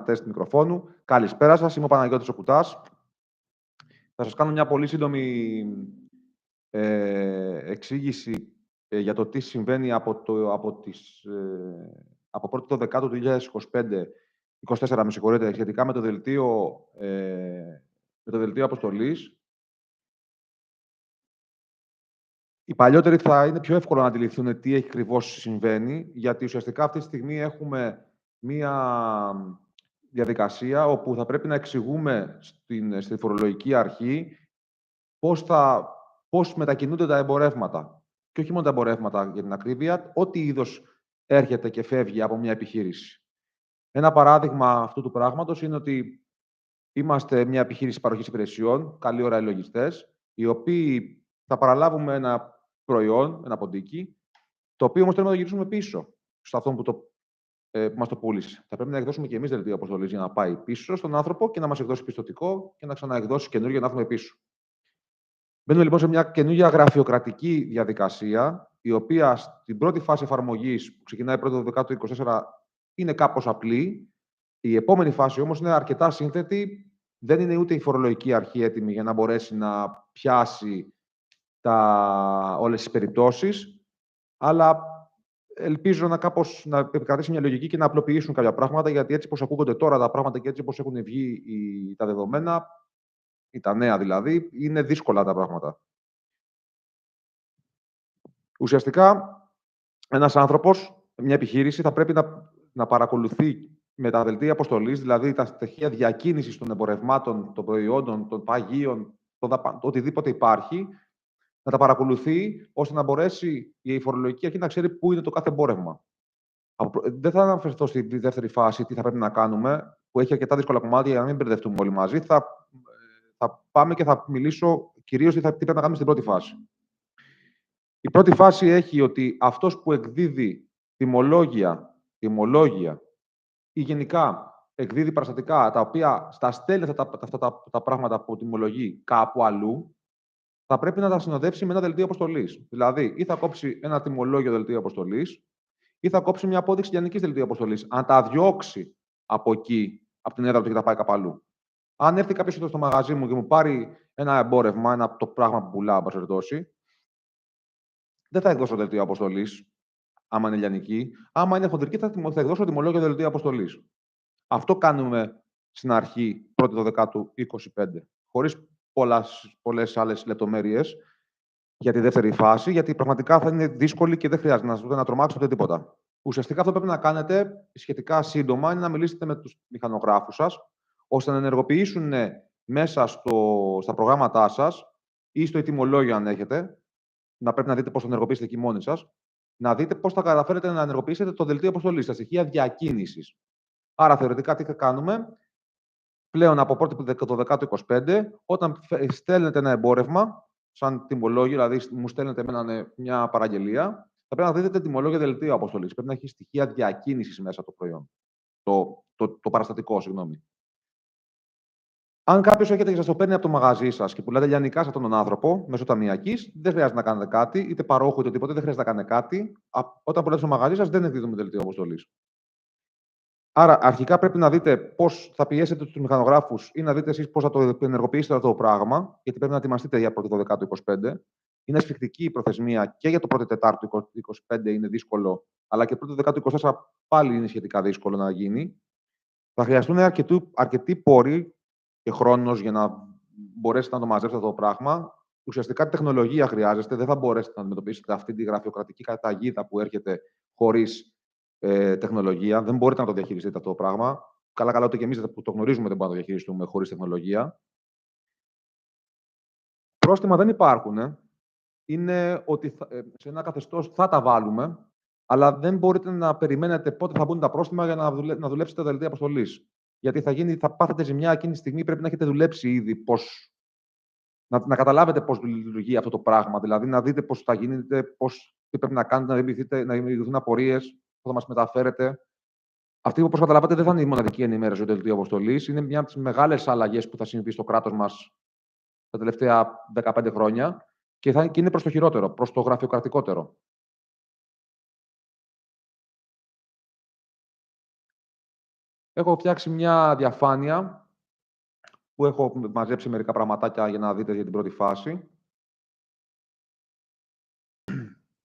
Τεστ μικροφώνου. Καλησπέρα σας, είμαι ο Παναγιώτης ο Κουτάς. Θα σας κάνω μια πολύ σύντομη εξήγηση για το τι συμβαίνει από 1η το Δεκάτου του 2024, με συγχωρείτε, σχετικά με το δελτίο αποστολής. Οι παλιότεροι θα είναι πιο εύκολο να αντιληφθούν τι ακριβώς συμβαίνει, γιατί ουσιαστικά αυτή τη στιγμή έχουμε μία διαδικασία όπου θα πρέπει να εξηγούμε στη φορολογική αρχή πώς μετακινούνται τα εμπορεύματα. Και όχι μόνο τα εμπορεύματα, για την ακρίβεια, ό,τι είδος έρχεται και φεύγει από μια επιχείρηση. Ένα παράδειγμα αυτού του πράγματος είναι ότι είμαστε μια επιχείρηση παροχής υπηρεσιών, καλή ώρα οι λογιστές, οι οποίοι θα παραλάβουμε ένα προϊόν, ένα ποντίκι, το οποίο όμως θέλουμε να το γυρίσουμε πίσω σε αυτόν που μας το πούλησε. Θα πρέπει να εκδώσουμε και εμείς δελτίο αποστολής για να πάει πίσω στον άνθρωπο και να μας εκδώσει πιστωτικό και να ξαναεκδώσει καινούργιο να έχουμε πίσω. Μπαίνουμε λοιπόν σε μια καινούργια γραφειοκρατική διαδικασία, η οποία στην πρώτη φάση εφαρμογής, που ξεκινάει 1η Δεκάτου 2024, είναι κάπως απλή. Η επόμενη φάση όμως είναι αρκετά σύνθετη. Δεν είναι ούτε η φορολογική αρχή έτοιμη για να μπορέσει να πιάσει όλες τις περιπτώσεις, αλλά ελπίζω να επικρατήσει μια λογική και να απλοποιήσουν κάποια πράγματα, γιατί έτσι όπως ακούγονται τώρα τα πράγματα και έτσι όπως έχουν βγει τα δεδομένα, ή τα νέα δηλαδή, είναι δύσκολα τα πράγματα. Ουσιαστικά, ένας άνθρωπος, μια επιχείρηση, θα πρέπει να παρακολουθεί με τα δελτία αποστολής, δηλαδή τα στοιχεία διακίνησης των εμπορευμάτων, των προϊόντων, των παγίων, το οτιδήποτε υπάρχει, να τα παρακολουθεί, ώστε να μπορέσει η φορολογική αρχή να ξέρει πού είναι το κάθε εμπόρευμα. Δεν θα αναφερθώ στη δεύτερη φάση, τι θα πρέπει να κάνουμε, που έχει αρκετά δύσκολα κομμάτια για να μην μπερδευτούμε όλοι μαζί. Θα πάμε και θα μιλήσω κυρίως τι πρέπει να κάνουμε στην πρώτη φάση. Η πρώτη φάση έχει ότι αυτός που εκδίδει τιμολόγια ή γενικά εκδίδει παραστατικά, τα οποία στα στέλνει αυτά τα πράγματα που τιμολογεί κάπου αλλού, θα πρέπει να τα συνοδεύσει με ένα δελτίο αποστολής. Δηλαδή, ή θα κόψει ένα τιμολόγιο δελτίο αποστολής, ή θα κόψει μια απόδειξη λιανικής δελτίου αποστολής. Αν τα διώξει από εκεί, από την έδρα του και τα πάει κάπου αλλού. Αν έρθει κάποιος στο μαγαζί μου και μου πάρει ένα εμπόρευμα, το πράγμα που πουλάω, εν πάση περιπτώσει, δεν θα εκδώσω δελτίο αποστολής, άμα είναι λιανική. Άμα είναι χοντρική, θα εκδώσω τιμολόγιο δελτίο αποστολής. Αυτό κάνουμε στην αρχή, 1η Δεκάτου 2025, χωρίς πολλές άλλες λεπτομέρειες για τη δεύτερη φάση, γιατί πραγματικά θα είναι δύσκολη και δεν χρειάζεται να τρομάξετε τίποτα. Ουσιαστικά αυτό που πρέπει να κάνετε σχετικά σύντομα είναι να μιλήσετε με τους μηχανογράφους σας, ώστε να ενεργοποιήσουν μέσα στα προγράμματά σας ή στο ετοιμολόγιο, αν έχετε, να πρέπει να δείτε πώς θα ενεργοποιήσετε εκεί μόνοι σας, να δείτε πώς θα καταφέρετε να ενεργοποιήσετε το δελτίο αποστολής, τα στοιχεία διακίνησης. Άρα, θεωρητικά, τι θα κάνουμε πλέον από 1η το Δεκάτου 2025, όταν στέλνετε ένα εμπόρευμα, σαν τιμολόγιο, δηλαδή μου στέλνετε μια παραγγελία, θα πρέπει να δείτε τιμολόγιο δελτίο αποστολής. Πρέπει να έχει στοιχεία διακίνησης μέσα το προϊόν. Το παραστατικό, συγγνώμη. Αν κάποιος έρχεται και σας το παίρνει από το μαγαζί σας και πουλάτε λιανικά σε αυτόν τον άνθρωπο, μέσω ταμιακής, δεν χρειάζεται να κάνετε κάτι, είτε παρόχο είτε οτιδήποτε, δεν χρειάζεται να κάνετε κάτι. Όταν πουλάτε στο μαγαζί σας, δεν εκδίδουμε δελτίο αποστολής. Άρα, αρχικά πρέπει να δείτε πώς θα πιέσετε τους μηχανογράφους ή να δείτε εσείς πώς θα το ενεργοποιήσετε αυτό το πράγμα, γιατί πρέπει να ετοιμαστείτε για 1η Δεκάτου 2025. Είναι ασφιχτική η προθεσμία και για το 1η Τετάρτου 2025 είναι δύσκολο, αλλά και 1η Δεκάτου 2024 πάλι είναι σχετικά δύσκολο να γίνει. Θα χρειαστούν αρκετοί πόροι και χρόνος για να μπορέσετε να το μαζέψετε αυτό το πράγμα. Ουσιαστικά τεχνολογία χρειάζεστε, δεν θα μπορέσετε να αντιμετωπίσετε αυτή τη γραφειοκρατική καταγίδα που έρχεται χωρίς τεχνολογία. Δεν μπορείτε να το διαχειριστείτε αυτό το πράγμα. Καλά, ότι και εμείς που το γνωρίζουμε δεν μπορούμε να το διαχειριστούμε χωρίς τεχνολογία. Πρόστιμα δεν υπάρχουν. Είναι ότι σε ένα καθεστώς θα τα βάλουμε, αλλά δεν μπορείτε να περιμένετε πότε θα μπουν τα πρόστιμα για να δουλέψετε τα δελτία αποστολής. Γιατί θα πάθετε ζημιά εκείνη τη στιγμή, πρέπει να έχετε δουλέψει ήδη να καταλάβετε πώς λειτουργεί αυτό το πράγμα. Δηλαδή, να δείτε πώς θα γίνεται, τι πρέπει να κάνετε, να δημιουργηθούν απορίες, που θα μας μεταφέρετε. Αυτή, όπως καταλάβατε, δεν θα είναι η μοναδική ενημέρωση του δελτίου αποστολής. Είναι μια από τις μεγάλες αλλαγές που θα συμβεί στο κράτος μας τα τελευταία 15 χρόνια και είναι προς το χειρότερο, προς το γραφειοκρατικότερο. Έχω φτιάξει μια διαφάνεια που έχω μαζέψει μερικά πραγματάκια για να δείτε για την πρώτη φάση.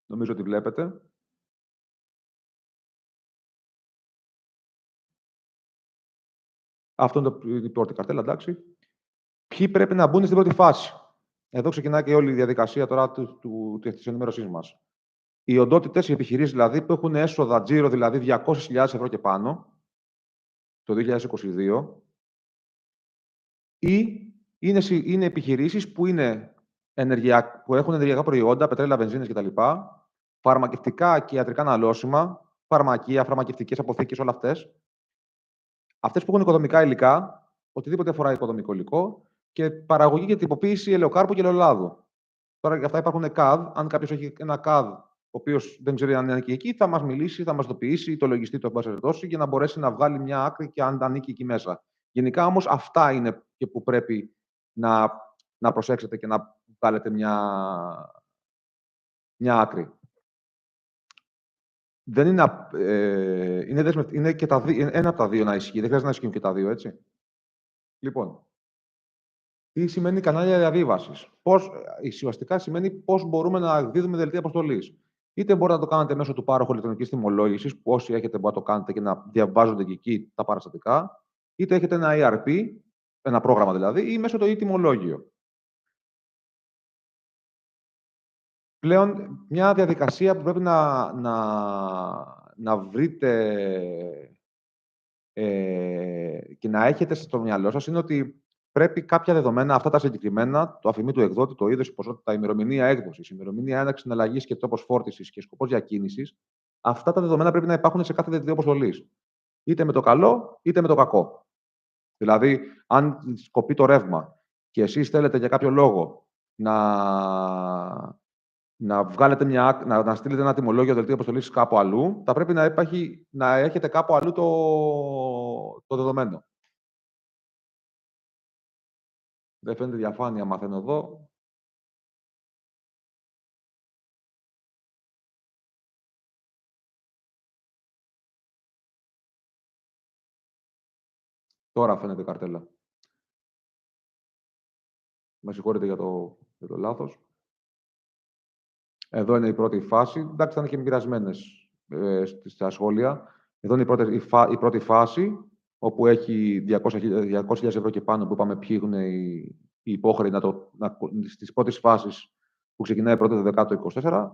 Νομίζω ότι βλέπετε. Αυτό είναι η πρώτη καρτέλα, εντάξει. Ποιοι πρέπει να μπουν στην πρώτη φάση. Εδώ ξεκινάει και όλη η διαδικασία τώρα της ενημέρωσής μας. Οι οντότητες, οι επιχειρήσεις δηλαδή, που έχουν έσοδα τζίρο, δηλαδή 200.000 ευρώ και πάνω, το 2022, ή είναι επιχειρήσεις που, που έχουν ενεργειακά προϊόντα, πετρέλαια, βενζίνες κτλ., φαρμακευτικά και ιατρικά αναλώσιμα, φαρμακεία, φαρμακευτικές αποθήκες, όλα αυτές. Αυτές που έχουν οικοδομικά υλικά, οτιδήποτε αφορά οικοδομικό υλικό, και παραγωγή και τυποποίηση ελαιοκάρπου και ελαιολάδου. Τώρα για αυτά υπάρχουν CAD. Αν κάποιος έχει ένα CAD, ο οποίος δεν ξέρει αν είναι και εκεί, θα μας μιλήσει, θα μας τοπίσει, το λογιστή του, εν πάση περιπτώσει, για να μπορέσει να βγάλει μια άκρη και αν ανήκει εκεί μέσα. Γενικά όμως αυτά είναι και που πρέπει να προσέξετε και να βγάλετε μια άκρη. Δεν είναι, είναι και ένα από τα δύο να ισχύει. Δεν χρειάζεται να ισχύουν και τα δύο, έτσι. Λοιπόν, τι σημαίνει κανάλια διαβίβασης. Ουσιαστικά σημαίνει πώς μπορούμε να εκδίδουμε δελτία αποστολής. Είτε μπορείτε να το κάνετε μέσω του πάροχου ηλεκτρονικής τιμολόγησης, που όσοι έχετε μπορείτε να το κάνετε και να διαβάζονται και εκεί τα παραστατικά, είτε έχετε ένα ERP, ένα πρόγραμμα δηλαδή, ή μέσω το e-τιμολόγιο. Πλέον, μια διαδικασία που πρέπει να βρείτε και να έχετε στο μυαλό σας είναι ότι πρέπει κάποια δεδομένα, αυτά τα συγκεκριμένα, το αφημί του εκδότη, το είδος, η ποσότητα, η ημερομηνία έκδοσης, η ημερομηνία έναρξης συναλλαγής και τόπος φόρτισης και σκοπός διακίνησης, αυτά τα δεδομένα πρέπει να υπάρχουν σε κάθε δελτίο αποστολής. Είτε με το καλό, είτε με το κακό. Δηλαδή, αν κοπεί το ρεύμα και εσείς θέλετε για κάποιο λόγο να βγάλετε να στείλετε ένα τιμολόγιο δελτίο αποστολής κάπου αλλού, θα πρέπει να έχετε κάπου αλλού το δεδομένο. Δεν φαίνεται διαφάνεια, μαθαίνω εδώ. Τώρα φαίνεται καρτέλα. Με συγχωρείτε για το λάθος. Εδώ είναι η πρώτη φάση. Εντάξει, θα είναι και μοιρασμένες στα σχόλια. Εδώ είναι η πρώτη φάση, όπου έχει 200.000 ευρώ και πάνω, που είπαμε ποιοι είναι οι υπόχρεοι στις πρώτες φάσεις που ξεκινάει πρώτο το 10-24.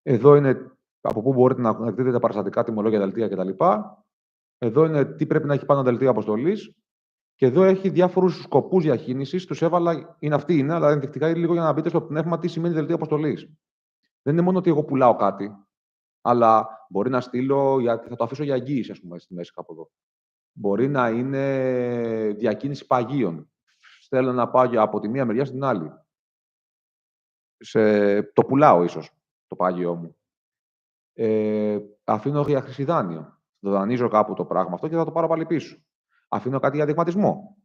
Εδώ είναι από πού μπορείτε να δείτε τα παραστατικά, τιμολόγια, δελτία κτλ. Εδώ είναι τι πρέπει να έχει πάνω δελτίο αποστολής. Και εδώ έχει διάφορους σκοπούς διακίνησης. Τους έβαλα, αλλά ενδεικτικά είναι λίγο για να μπείτε στο πνεύμα τι σημαίνει δελτίο αποστολής. Δεν είναι μόνο ότι εγώ πουλάω κάτι, αλλά μπορεί να στείλω, γιατί θα το αφήσω για εγγύηση, ας πούμε, στη μέση κάπου εδώ. Μπορεί να είναι διακίνηση παγίων. Στέλνω ένα πάγιο από τη μία μεριά στην άλλη. Το πουλάω ίσως, το πάγιό μου. Αφήνω για χρυσή δάνειο. Το δανείζω κάπου το πράγμα αυτό και θα το πάρω πάλι πίσω. Αφήνω κάτι για δειγματισμό.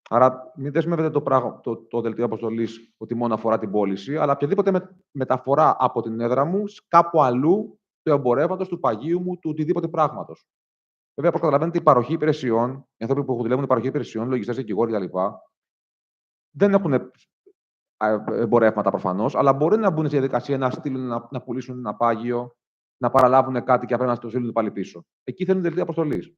Άρα, μην δεσμεύετε το δελτίο αποστολής ότι μόνο αφορά την πώληση, αλλά οποιαδήποτε μεταφορά από την έδρα μου κάπου αλλού του εμπορεύματος, του παγίου μου, του οτιδήποτε πράγματος. Βέβαια, όπως καταλαβαίνετε, η παροχή υπηρεσιών, οι άνθρωποι που δουλεύουν παροχή υπηρεσιών, λογιστές, δικηγόροι κτλ., δεν έχουν εμπορεύματα προφανώς, αλλά μπορεί να μπουν στη διαδικασία να στείλουν, να πουλήσουν ένα πάγιο, να παραλάβουν κάτι και απέναντι να το στείλουν πάλι πίσω. Εκεί θέλουν δελτία αποστολής.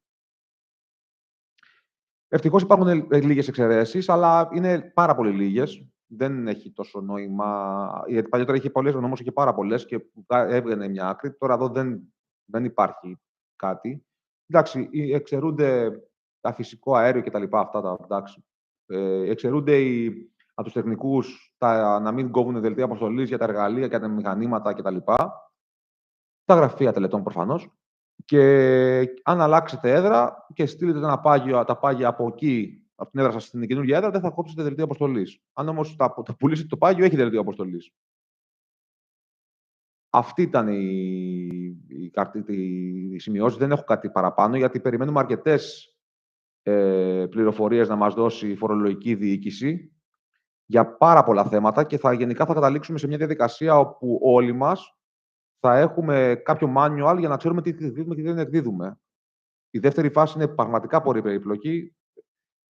Ευτυχώς υπάρχουν λίγες εξαιρέσεις, αλλά είναι πάρα πολύ λίγες. Δεν έχει τόσο νόημα. Γιατί παλιότερα είχε πολλές, όμως είχε πάρα πολλές και έβγαινε μια άκρη. Τώρα εδώ δεν υπάρχει κάτι. Εντάξει, εξαιρούνται τα φυσικό αέριο και τα λοιπά, αυτά τα εντάξει. Εξαιρούνται από τους τεχνικούς να μην κόβουν δελτία αποστολής για τα εργαλεία και τα μηχανήματα κτλ. Τα γραφεία τελετών προφανώς. Και αν αλλάξετε έδρα και στείλετε τα πάγια από εκεί, από την έδρα σας στην καινούργια έδρα, δεν θα κόψετε δελτίο αποστολής. Αν όμως το πουλήσετε το πάγιο, έχει δελτίο αποστολής. Αυτή ήταν η σημειώση. Δεν έχω κάτι παραπάνω, γιατί περιμένουμε αρκετές πληροφορίες να μας δώσει η φορολογική διοίκηση για πάρα πολλά θέματα και γενικά θα καταλήξουμε σε μια διαδικασία όπου όλοι μας θα έχουμε κάποιο manual για να ξέρουμε τι εκδίδουμε και τι δεν εκδίδουμε. Η δεύτερη φάση είναι πραγματικά πολύ περίπλοκη.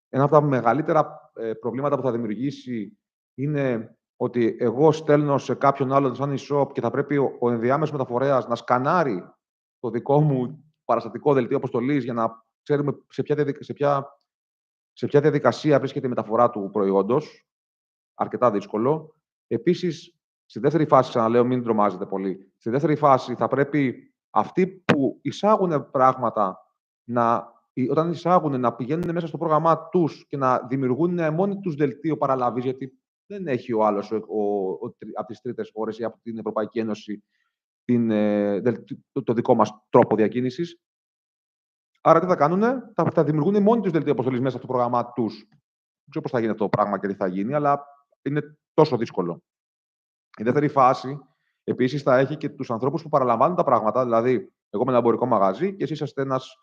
Ένα από τα μεγαλύτερα προβλήματα που θα δημιουργήσει είναι ότι εγώ στέλνω σε κάποιον άλλον σαν e-shop και θα πρέπει ο ενδιάμεσος μεταφορέας να σκανάρει το δικό μου παραστατικό δελτίο αποστολής για να ξέρουμε σε ποια διαδικασία βρίσκεται η μεταφορά του προϊόντος. Αρκετά δύσκολο. Επίσης, στη δεύτερη φάση, ξαναλέω, μην τρομάζετε πολύ. Στη δεύτερη φάση θα πρέπει αυτοί που εισάγουν πράγματα όταν εισάγουν να πηγαίνουν μέσα στο πρόγραμμά τους και να δημιουργούν μόνοι τους δελτίο παραλαβής, γιατί δεν έχει ο άλλος από τις τρίτες χώρες ή από την Ευρωπαϊκή Ένωση το δικό μας τρόπο διακίνησης. Άρα τι θα κάνουν, θα δημιουργούν μόνοι τους δελτίο αποστολής μέσα στο πρόγραμμά τους. Δεν ξέρω πώς θα γίνει αυτό το πράγμα και τι θα γίνει, αλλά είναι τόσο δύσκολο. Η δεύτερη φάση, επίσης, θα έχει και τους ανθρώπους που παραλαμβάνουν τα πράγματα. Δηλαδή, εγώ με ένα εμπορικό μαγαζί και εσείς είσαστε ένας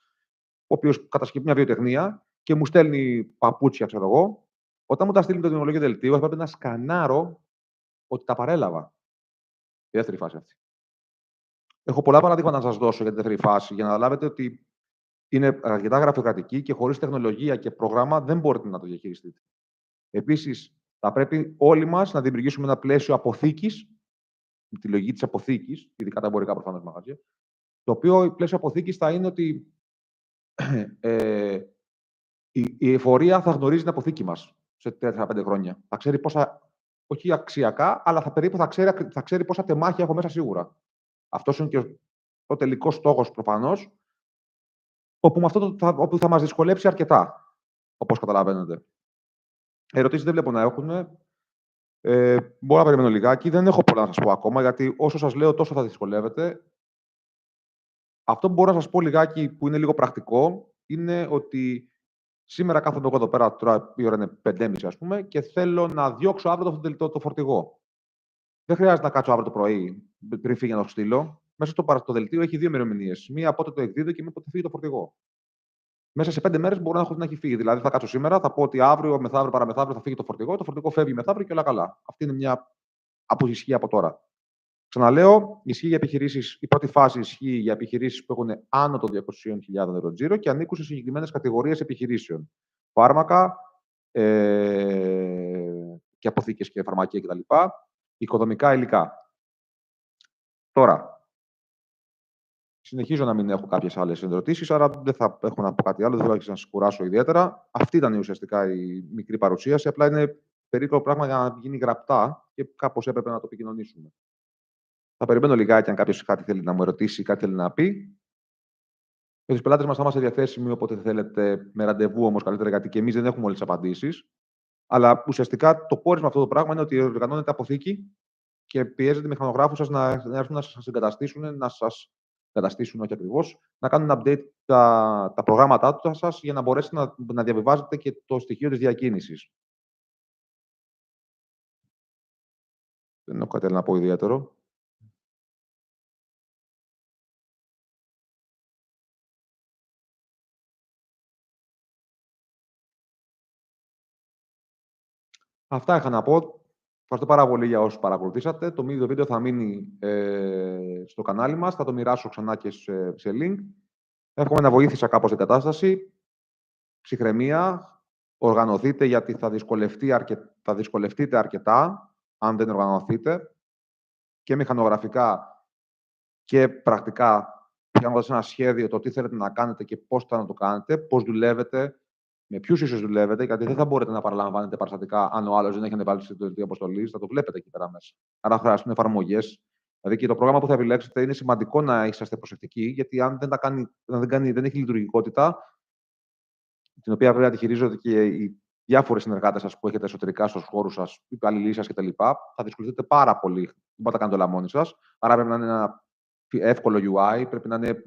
ο οποίος κατασκευεί μια βιοτεχνία και μου στέλνει παπούτσια, ξέρω εγώ. Όταν μου τα στείλει το τεχνολογικό δελτίο, θα πρέπει να σκανάρω ότι τα παρέλαβα. Η δεύτερη φάση αυτή. Έχω πολλά παραδείγματα να σας δώσω για τη δεύτερη φάση, για να καταλάβετε ότι είναι αρκετά γραφειοκρατική και χωρίς τεχνολογία και πρόγραμμα δεν μπορείτε να το διαχειριστείτε. Επίσης, θα πρέπει όλοι μας να δημιουργήσουμε ένα πλαίσιο αποθήκης, με τη λογική της αποθήκης, ειδικά τα εμπορικά προφανώς μαγαζιά, το οποίο η πλαίσιο αποθήκης θα είναι ότι η εφορία θα γνωρίζει την αποθήκη μας σε 4-5 χρόνια. Θα ξέρει πόσα, όχι αξιακά, αλλά περίπου θα ξέρει πόσα τεμάχια έχω μέσα σίγουρα. Αυτός είναι και ο τελικός στόχος προφανώς, όπου θα μας δυσκολέψει αρκετά, όπως καταλαβαίνετε. Ερωτήσεις δεν βλέπω να έχουν. Μπορώ να περιμένω λιγάκι. Δεν έχω πολλά να σας πω ακόμα, γιατί όσο σας λέω τόσο θα δυσκολεύετε. Αυτό που μπορώ να σας πω λιγάκι, που είναι λίγο πρακτικό, είναι ότι σήμερα κάθομαι εγώ εδώ πέρα, τώρα η ώρα είναι 5:30 ας πούμε, και θέλω να διώξω αύριο το φορτηγό. Δεν χρειάζεται να κάτσω αύριο το πρωί πριν φύγει να το στείλω. Μέσα στο δελτίο έχει 2 ημερομηνίες. Μία πότε το εκδίδω και μία πότε φύγει το φορτηγό. Μέσα σε 5 μέρες μπορώ να έχει φύγει. Δηλαδή, θα κάτσω σήμερα, θα πω ότι αύριο, μεθαύριο, παραμεθαύριο θα φύγει το φορτηγό φεύγει μεθαύριο και όλα καλά. Αυτή είναι μια αποσυσχή από τώρα. Ξαναλέω, ισχύει για επιχειρήσεις, η πρώτη φάση ισχύει για επιχειρήσεις που έχουν άνω των 200.000 ευρώ τζίρο και ανήκουν σε συγκεκριμένες κατηγορίες επιχειρήσεων. Φάρμακα, και αποθήκες και φαρμακεία κτλ. Οικοδομικά υλικά. Τώρα, συνεχίζω να μην έχω κάποιες άλλες ερωτήσεις, άρα δεν θα έχω να πω κάτι άλλο, δεν θέλω να σας κουράσω ιδιαίτερα. Αυτή ήταν ουσιαστικά η μικρή παρουσίαση. Απλά είναι περίπλοκο πράγμα για να γίνει γραπτά και κάπως έπρεπε να το επικοινωνήσουμε. Θα περιμένω λιγάκι αν κάποιος κάτι θέλει να μου ερωτήσει ή κάτι θέλει να πει. Για τους πελάτες μας θα είμαστε διαθέσιμοι όποτε θέλετε, με ραντεβού όμως καλύτερα, γιατί και εμείς δεν έχουμε όλες τις απαντήσεις. Αλλά ουσιαστικά το πόρισμα αυτό το πράγμα είναι ότι οργανώνεται αποθήκη και πιέζεται μηχανογράφους σας να έρθουν να σας εγκαταστήσουν, όχι ακριβώς, να κάνουν update τα προγράμματά σας για να μπορέσετε να διαβιβάζετε και το στοιχείο της διακίνησης. Δεν έχω κάτι άλλο να πω ιδιαίτερο. Αυτά είχα να πω. Ευχαριστώ πάρα πολύ για όσους παρακολουθήσατε. Το βίντεο θα μείνει στο κανάλι μας. Θα το μοιράσω ξανά και σε link. Εύχομαι να βοήθησα κάπως την κατάσταση. Ψυχραιμία. Οργανωθείτε, γιατί θα δυσκολευτείτε αρκετά αν δεν οργανωθείτε. Και μηχανογραφικά και πρακτικά, φτιάχνοντας ένα σχέδιο το τι θέλετε να κάνετε και πώς θα να το κάνετε, πώς δουλεύετε, με ποιους ίσως δουλεύετε, γιατί δεν θα μπορείτε να παραλαμβάνετε παραστατικά αν ο άλλος δεν έχει ανεβάλει το δελτίο αποστολής, θα το βλέπετε εκεί πέρα μέσα. Άρα θα χρειαστούν εφαρμογές. Δηλαδή και το πρόγραμμα που θα επιλέξετε είναι σημαντικό να είσαστε προσεκτικοί, γιατί αν δεν έχει λειτουργικότητα, την οποία πρέπει να τη χειρίζονται και οι διάφοροι συνεργάτες σας που έχετε εσωτερικά στους χώρους σας, οι υπαλληλοί σας κτλ., θα δυσκολευτείτε πάρα πολύ. Δεν μπορείτε να κάνετε όλα μόνοι σας. Άρα πρέπει να είναι ένα εύκολο UI, πρέπει να είναι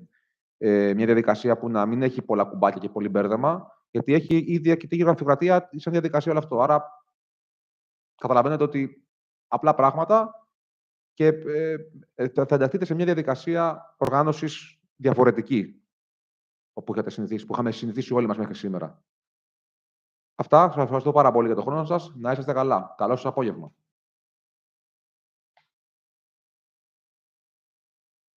μια διαδικασία που να μην έχει πολλά κουμπάκια και πολύ μπέρδεμα, γιατί έχει ήδη αρκετή γραφειοκρατία σαν διαδικασία όλο αυτό. Άρα καταλαβαίνετε ότι απλά πράγματα και θα ενταχθείτε σε μια διαδικασία οργάνωσης διαφορετική, που είχαμε συνηθίσει όλοι μας μέχρι σήμερα. Αυτά. Σας ευχαριστώ πάρα πολύ για τον χρόνο σας. Να είσαστε καλά. Καλό σας απόγευμα.